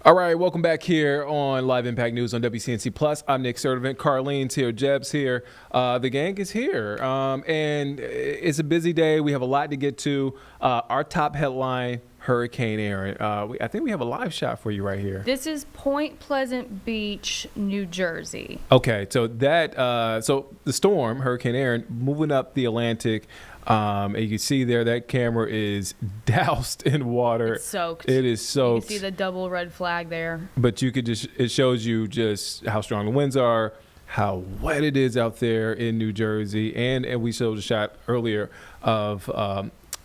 All right, welcome back here on Live Impact News on WCNC Plus. I'm Nick Sturdivant. Carlene's here. Jeb's here. The gang is here. And it's a busy day. We have a lot to get to. Our top headline, Hurricane Erin. I think we have a live shot for you right here. This is Point Pleasant Beach, New Jersey. Okay, so so the storm, Hurricane Erin, moving up the Atlantic. And you can see there that camera is doused in water. It's soaked. It is soaked. You can see the double red flag there. But it shows you just how strong the winds are, how wet it is out there in New Jersey. And we showed a shot earlier of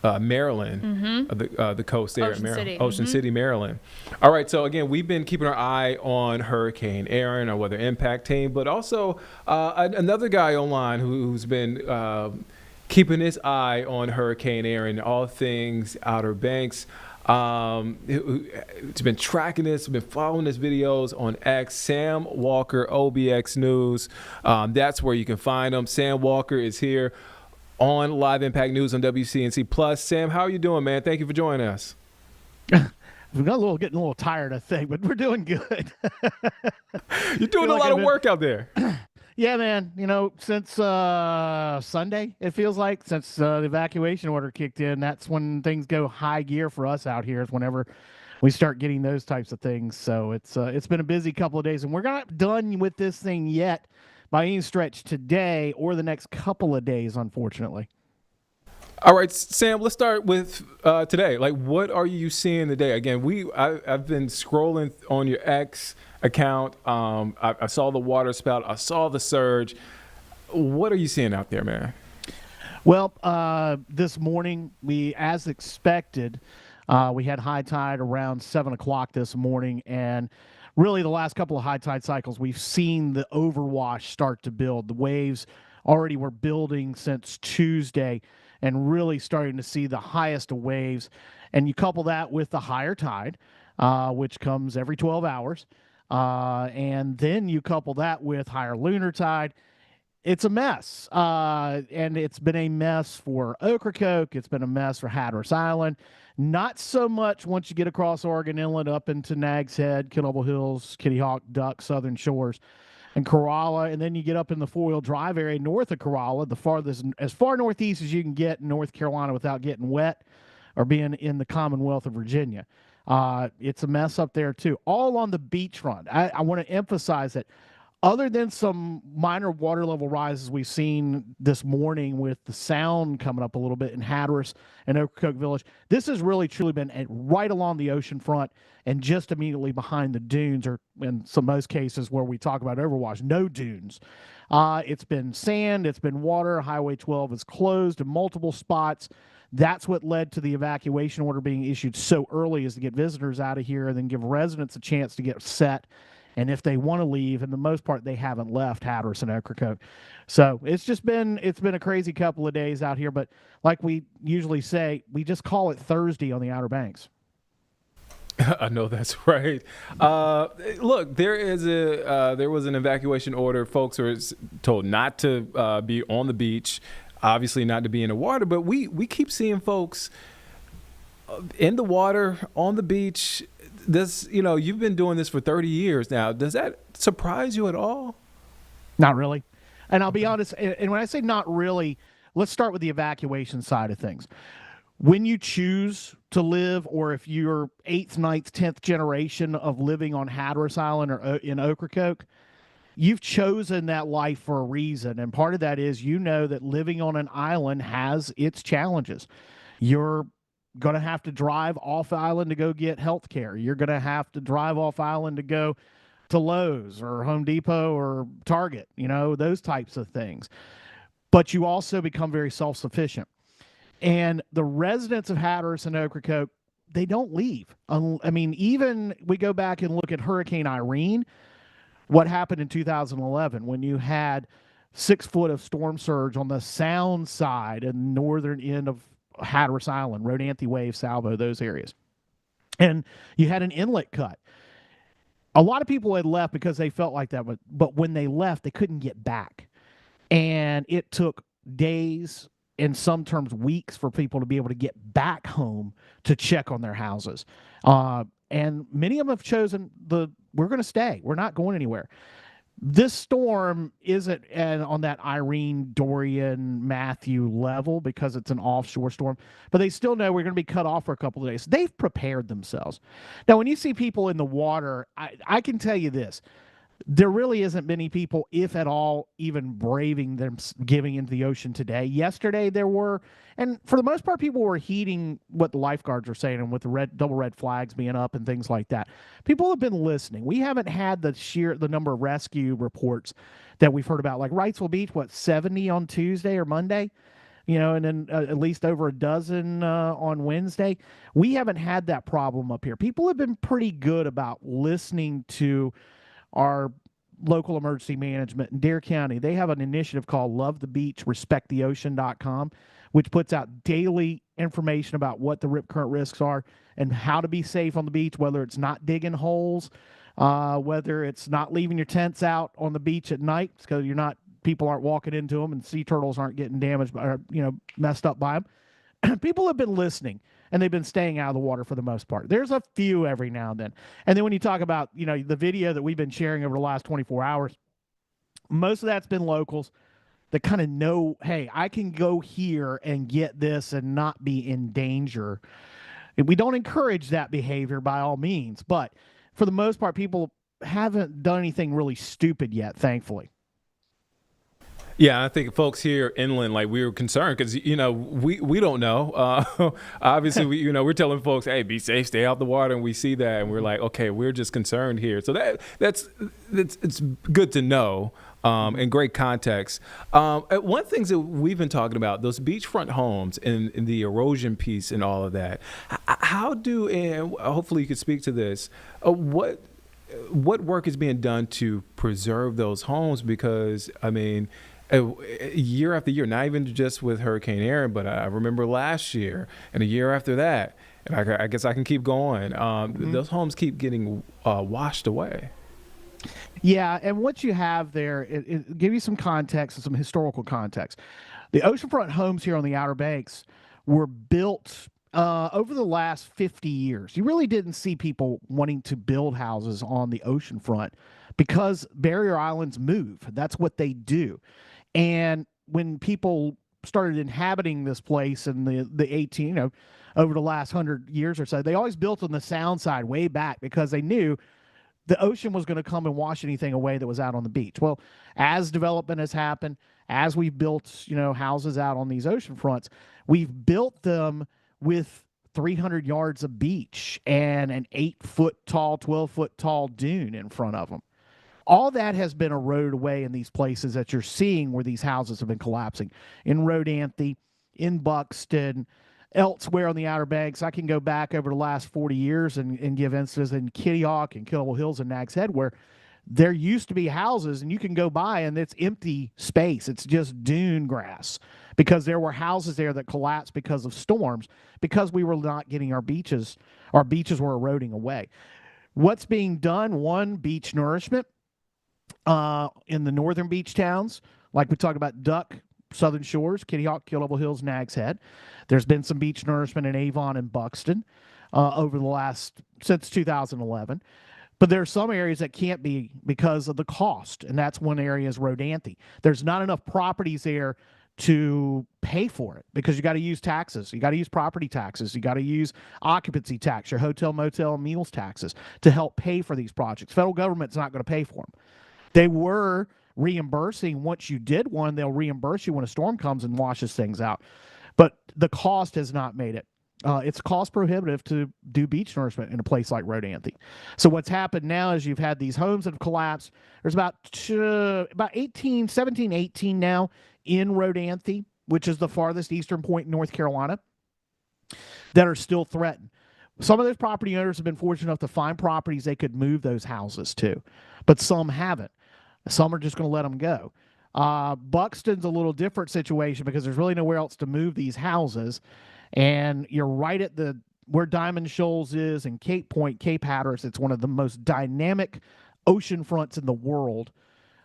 Maryland, the coast there, Ocean City, Maryland. All right, so again, we've been keeping our eye on Hurricane Erin, our weather impact team, but also another guy online who's been keeping his eye on Hurricane Erin, all things Outer Banks. It's been tracking this, been following his videos on X. Sam Walker, OBX News. That's where you can find him. Sam Walker is here on Live Impact News on WCNC Plus. Sam, how are you doing, man? Thank you for joining us. We're getting a little tired, I think, but we're doing good. You're doing a lot of work out there. Yeah, man. You know, since Sunday, it feels like, since the evacuation order kicked in, that's when things go high gear for us out here, is whenever we start getting those types of things. So it's been a busy couple of days, and we're not done with this thing yet by any stretch today or the next couple of days, unfortunately. All right, Sam, let's start with today. Like, what are you seeing today? Again, I've been scrolling on your X account. I saw the water spout. I saw the surge. What are you seeing out there, man? Well, this morning, as expected, we had high tide around 7 o'clock this morning, and really the last couple of high tide cycles, we've seen the overwash start to build. The waves already were building since Tuesday, and really starting to see the highest of waves. And you couple that with the higher tide, which comes every 12 hours, and then you couple that with higher lunar tide. It's a mess, and it's been a mess for Ocracoke. It's been a mess for Hatteras Island. Not so much once you get across Oregon Inlet up into Nags Head, Killable Hills, Kitty Hawk, Duck, Southern Shores, and Corolla, and then you get up in the four-wheel drive area north of Corolla, the farthest, as far northeast as you can get in North Carolina without getting wet or being in the Commonwealth of Virginia. It's a mess up there, too, all on the beachfront. I want to emphasize that other than some minor water level rises we've seen this morning with the Sound coming up a little bit in Hatteras and Ocracoke Village, this has really truly been right along the ocean front and just immediately behind the dunes, or in most cases where we talk about overwash, no dunes. It's been sand, it's been water. Highway 12 is closed in multiple spots. That's what led to the evacuation order being issued so early, is to get visitors out of here and then give residents a chance to get set. And if they want to leave, and the most part, they haven't left Hatteras and Ocracoke. So it's been a crazy couple of days out here. But like we usually say, we just call it Thursday on the Outer Banks. I know that's right. Look, there was an evacuation order. Folks are told not to be on the beach, obviously not to be in the water. But we keep seeing folks in the water, on the beach. You've been doing this for 30 years now. Does that surprise you at all? Not really. And I'll be honest, and when I say not really, let's start with the evacuation side of things. When you choose to live, or if you're 8th, 9th, 10th generation of living on Hatteras Island or in Ocracoke, you've chosen that life for a reason. And part of that is, you know, that living on an island has its challenges. You're going to have to drive off island to go get health care. You're going to have to drive off island to go to Lowe's or Home Depot or Target, those types of things. But you also become very self-sufficient. And the residents of Hatteras and Ocracoke, they don't leave. I mean, even we go back and look at Hurricane Erin, what happened in 2011 when you had 6 foot of storm surge on the Sound side and northern end of Hatteras Island, Rodanthe, Wave, Salvo, those areas. And you had an inlet cut. A lot of people had left because they felt like that, but when they left, they couldn't get back. And it took days, in some terms weeks, for people to be able to get back home to check on their houses. and many of them have chosen we're going to stay. We're not going anywhere. This storm isn't on that Irene, Dorian, Matthew level because it's an offshore storm, but they still know we're going to be cut off for a couple of days. They've prepared themselves. Now, when you see people in the water, I can tell you this. There really isn't many people, if at all, even braving them giving into the ocean today. Yesterday there were, and for the most part, people were heeding what the lifeguards are saying, and with the double red flags being up and things like that. People have been listening. We haven't had the number of rescue reports that we've heard about. Like Wrightsville Beach, 70 on Tuesday or Monday? And then at least over a dozen on Wednesday. We haven't had that problem up here. People have been pretty good about listening to our local emergency management in Dare County. They have an initiative called Love the Beach, RespectTheOcean.com, which puts out daily information about what the rip current risks are and how to be safe on the beach, whether it's not digging holes, whether it's not leaving your tents out on the beach at night because people aren't walking into them and sea turtles aren't getting damaged or messed up by them. People have been listening, and they've been staying out of the water for the most part. There's a few every now and then. And then when you talk about, the video that we've been sharing over the last 24 hours, most of that's been locals that kind of know, hey, I can go here and get this and not be in danger. And we don't encourage that behavior by all means, but for the most part, people haven't done anything really stupid yet, thankfully. Yeah, I think folks here inland, like, we were concerned because we don't know. Obviously, we're telling folks, hey, be safe, stay out the water, and we see that, and we're like, okay, we're just concerned here. So it's good to know, and great context. One thing that we've been talking about, those beachfront homes and the erosion piece and all of that. How and hopefully you could speak to this. What work is being done to preserve those homes? Because year after year, not even just with Hurricane Erin, but I remember last year and a year after that, and I guess I can keep going. Those homes keep getting washed away. Yeah, and what you have there, it give you some context and some historical context. The oceanfront homes here on the Outer Banks were built over the last 50 years. You really didn't see people wanting to build houses on the oceanfront because barrier islands move. That's what they do. And when people started inhabiting this place in the over the last 100 years or so, they always built on the sound side way back because they knew the ocean was going to come and wash anything away that was out on the beach. Well, as development has happened, as we've built, houses out on these ocean fronts, we've built them with 300 yards of beach and an 8-foot tall, 12-foot tall dune in front of them. All that has been eroded away in these places that you're seeing where these houses have been collapsing. In Rodanthe, in Buxton, elsewhere on the Outer Banks. I can go back over the last 40 years and give instances in Kitty Hawk and Killable Hills and Nags Head where there used to be houses and you can go by and it's empty space. It's just dune grass because there were houses there that collapsed because of storms because we were not getting our beaches were eroding away. What's being done? One, beach nourishment. In the northern beach towns, like we talked about Duck, Southern Shores, Kitty Hawk, Killable Hills, Nags Head. There's been some beach nourishment in Avon and Buxton since 2011. But there are some areas that can't be because of the cost, and that's one area is Rodanthe. There's not enough properties there to pay for it because you got to use taxes. You got to use property taxes. You got to use occupancy tax, your hotel, motel, and meals taxes to help pay for these projects. Federal government's not going to pay for them. They were reimbursing once you did one, they'll reimburse you when a storm comes and washes things out. But the cost has not made it. It's cost prohibitive to do beach nourishment in a place like Rodanthe. So what's happened now is you've had these homes that have collapsed. There's about 17, 18 now in Rodanthe, which is the farthest eastern point in North Carolina, that are still threatened. Some of those property owners have been fortunate enough to find properties they could move those houses to, but some haven't. Some are just going to let them go. Buxton's a little different situation because there's really nowhere else to move these houses. And you're right at where Diamond Shoals is and Cape Point, Cape Hatteras. It's one of the most dynamic ocean fronts in the world.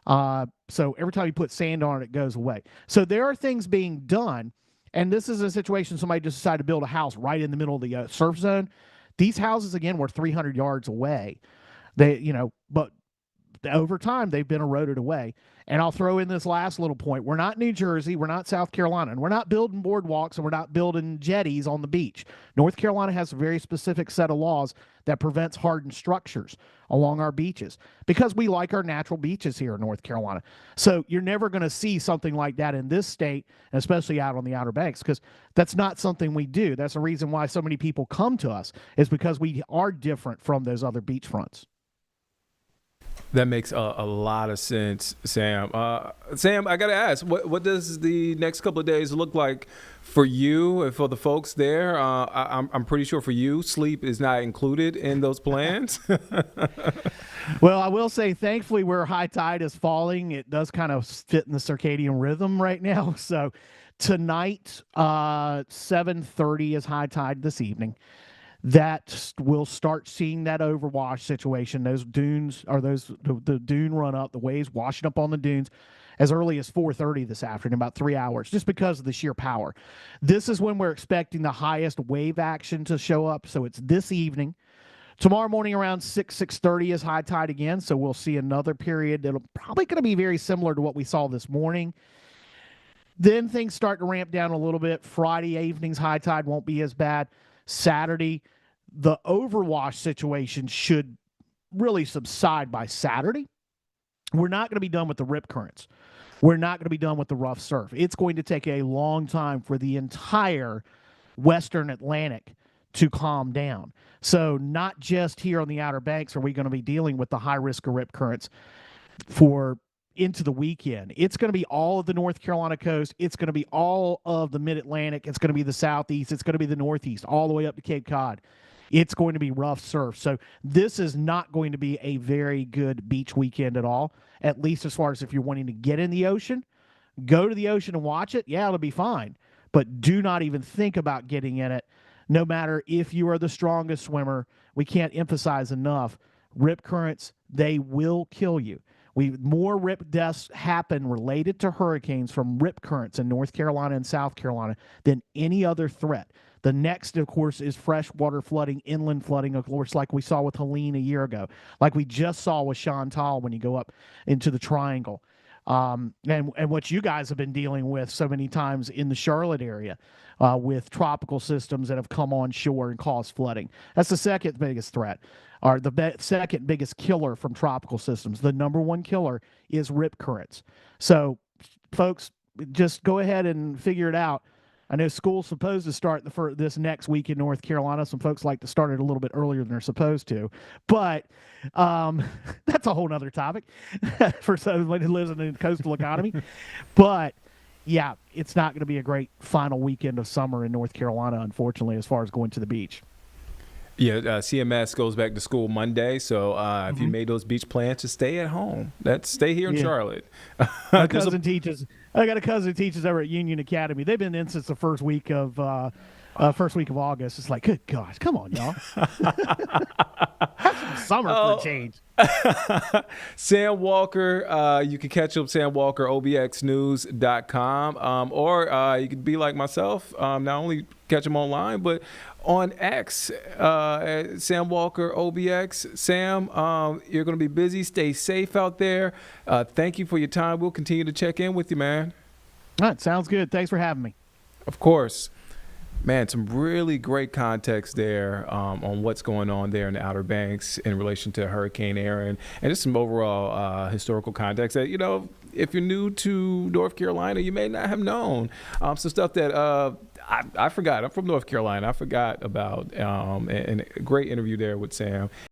So every time you put sand on it, it goes away. So there are things being done. And this is a situation somebody just decided to build a house right in the middle of the surf zone. These houses, again, were 300 yards away. But over time, they've been eroded away. And I'll throw in this last little point. We're not New Jersey. We're not South Carolina. And we're not building boardwalks, and we're not building jetties on the beach. North Carolina has a very specific set of laws that prevents hardened structures along our beaches because we like our natural beaches here in North Carolina. So you're never going to see something like that in this state, and especially out on the Outer Banks, because that's not something we do. That's the reason why so many people come to us, is because we are different from those other beachfronts. That makes a lot of sense, Sam. Sam, I got to ask, what does the next couple of days look like for you and for the folks there? I'm pretty sure for you, sleep is not included in those plans. Well, I will say, thankfully, where high tide is falling, it does kind of fit in the circadian rhythm right now. So tonight, 7:30 is high tide this evening. That will start seeing that overwash situation. Those dunes, or the dune run up, the waves washing up on the dunes as early as 4:30 this afternoon, about 3 hours, just because of the sheer power. This is when we're expecting the highest wave action to show up. So it's this evening. Tomorrow morning around 6:30 is high tide again. So we'll see another period that'll probably going to be very similar to what we saw this morning. Then things start to ramp down a little bit. Friday evening's high tide won't be as bad. Saturday, the overwash situation should really subside by Saturday. We're not going to be done with the rip currents. We're not going to be done with the rough surf. It's going to take a long time for the entire Western Atlantic to calm down. So not just here on the Outer Banks are we going to be dealing with the high risk of rip currents for into the weekend. It's going to be all of the North Carolina coast. It's going to be all of the mid-Atlantic. It's going to be the southeast. It's going to be the northeast, all the way up to Cape Cod. It's going to be rough surf. So this is not going to be a very good beach weekend at all, at least as far as if you're wanting to get in the ocean, go to the ocean and watch it. Yeah, it'll be fine. But do not even think about getting in it, no matter if you are the strongest swimmer. We can't emphasize enough, rip currents, they will kill you. More rip deaths happen related to hurricanes from rip currents in North Carolina and South Carolina than any other threat. The next, of course, is freshwater flooding, inland flooding, of course, like we saw with Helene a year ago, like we just saw with Chantal when you go up into the Triangle. And what you guys have been dealing with so many times in the Charlotte area with tropical systems that have come on shore and caused flooding. That's the second biggest threat, or the second biggest killer from tropical systems. The number one killer is rip currents. So, folks, just go ahead and figure it out. I know school's supposed to start this next week in North Carolina. Some folks like to start it a little bit earlier than they're supposed to. But that's a whole other topic for somebody who lives in the coastal economy. But, yeah, it's not going to be a great final weekend of summer in North Carolina, unfortunately, as far as going to the beach. Yeah, CMS goes back to school Monday, so if you made those beach plans, just stay at home. Stay here in Charlotte. My cousin teaches. I got a cousin who teaches over at Union Academy. They've been in since the first week of August. It's like, good gosh, come on, y'all. Have some summer for a change. Sam Walker, you can catch up Sam Walker, obxnews.com, or you could be like myself, not only catch him online, but on X, Sam Walker OBX. Sam, you're going to be busy. Stay safe out there. Thank you for your time. We'll continue to check in with you, man. All right, sounds good. Thanks for having me. Of course. Man, some really great context there on what's going on there in the Outer Banks in relation to Hurricane Erin, and just some overall historical context that, you know, if you're new to North Carolina, you may not have known. Some stuff that I forgot. I'm from North Carolina. I forgot about, and a great interview there with Sam.